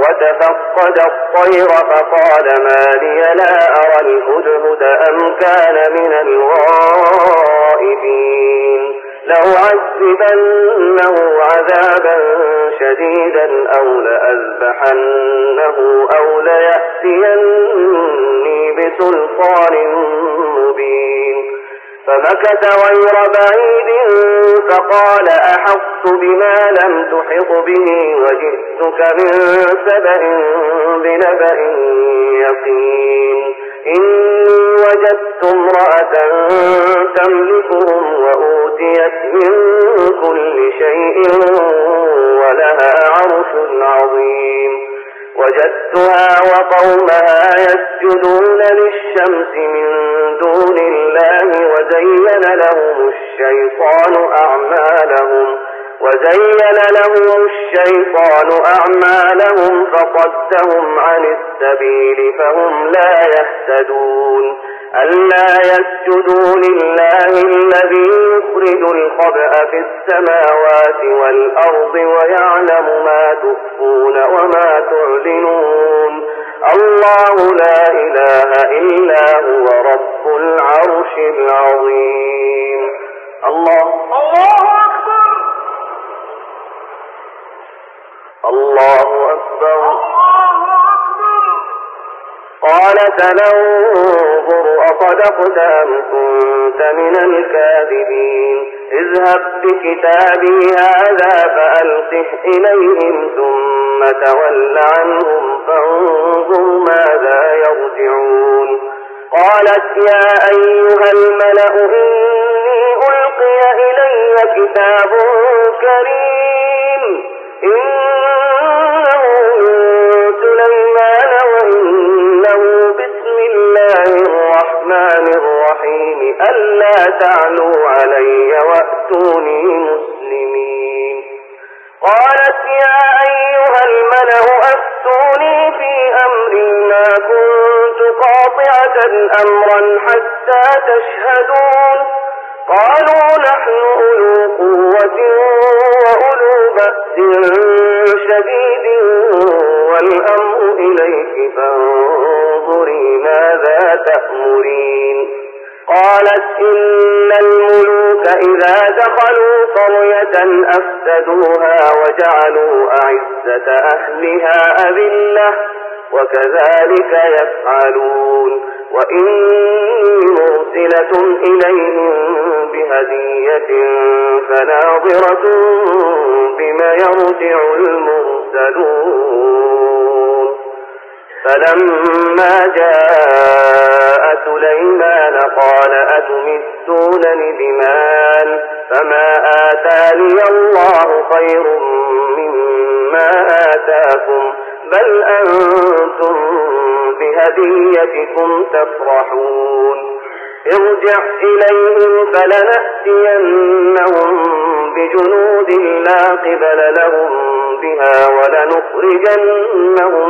وتفقد الطير فقال ما لي لا أرى الهدهد أم كان من الغائبين لأعذبنه عذابا شديدا أو لأذبحنه أو ليأتيني بسلطان مبين فمكث غير بعيد فقال أحطت بما لم تحط به وجئتك من سبأ بنبأ يقين إني وجدت امرأة تملكهم وأوتيت من كل شيء ولها عرش عظيم وجدتها وقومها يسجدون للشمس من دون الله وزين لهم الشيطان أعمالهم فصدهم عن السبيل فهم لا يهتدون ألا يسجدوا لله الذي يخرج الخبأ في السماوات والأرض ويعلم ما تخفون وما تعلنون الله لا إله إلا هو رب العرش العظيم الله أكبر الله أكبر قال سننظر أصدقت أم كنت من الكاذبين اذهب بكتابي هذا فألقه إليهم ثم تول عنهم فانظر ماذا يرجعون قالت يا أيها الملأ إني ألقي إلي كتاب كريم إنه من سليمان وإنه بسم الله الرحمن الرحيم ألا تعلوا علي وأتوني مسلمين قالت يا أيها الملأ أفتوني في أمري ما كنت قاطعة أمرا حتى تشهدون قالوا نحن أولو قوة وأولو بأس شديد والأمر إليك فانظري ماذا تأمرين قالت إن الملوك إذا دخلوا قرية أفسدوها وجعلوا أعزة أهلها أذلة وكذلك يفعلون وإني مرسلة إليهم بهدية فناظرة بما يرجع المرسلون فلما جاء سليمان قال أتمدونني بمال فما آتاني الله خير مما آتاكم بل أنتم بهديتكم تفرحون ارجع إليهم فلنأتينهم بجنود لا قبل لهم بها ولنخرجنهم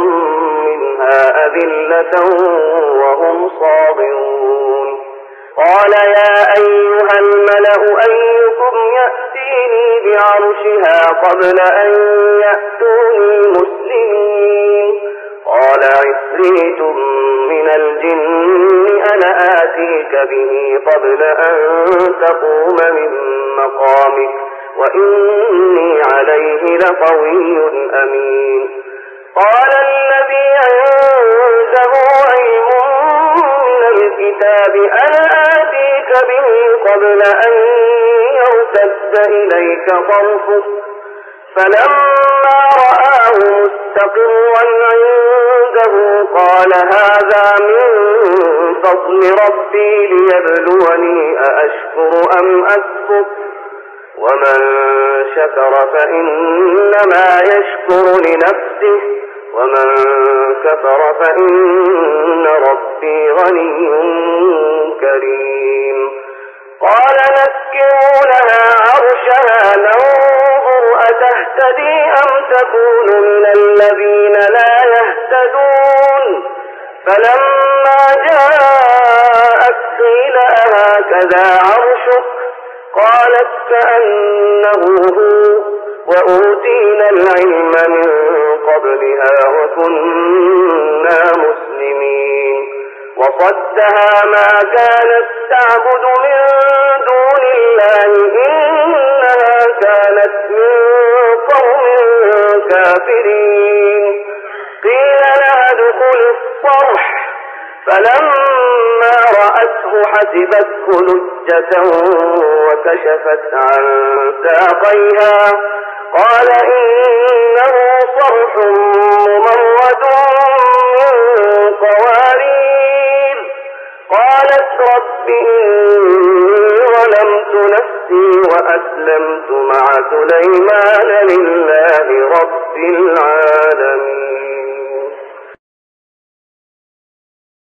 منها أذلة وهم صاغرون قال يا أيها الملأ أيكم يأتيني بعرشها قبل أن يأتوني مسلمين قال عفريت من الجن أنا آتيك به قبل أن تقوم من مقامك وإني عليه لقوي أمين قال الذي عنده علم من الكتاب أنا آتيك به قبل أن يرتد إليك طرفك فلما رآه مستقرا عنده قال هذا من فضل ربي ليبلوني أأشكر أم أكفر ومن شكر فإنما يشكر لنفسه ومن كفر فإن ربي غني كريم قال نسكروا لها عرشها ننظر أتهتدي أم تكون من الذين لا يهتدون فلما جاءت قيل أهكذا عرشك قالت كأنه هو وأوتينا العلم من قبلها وكنا مسلمين وصدها ما كانت تعبد من دون الله إنها كانت من قوم كافرين قيل لها ادخل الصرح فلما رأته حسبته لجة وكشفت عن ساقيها قال إنه صرح ممرد من قوارير قالت رب إني ظلمت نفسي وأسلمت مع سليمان لله رب العالمين.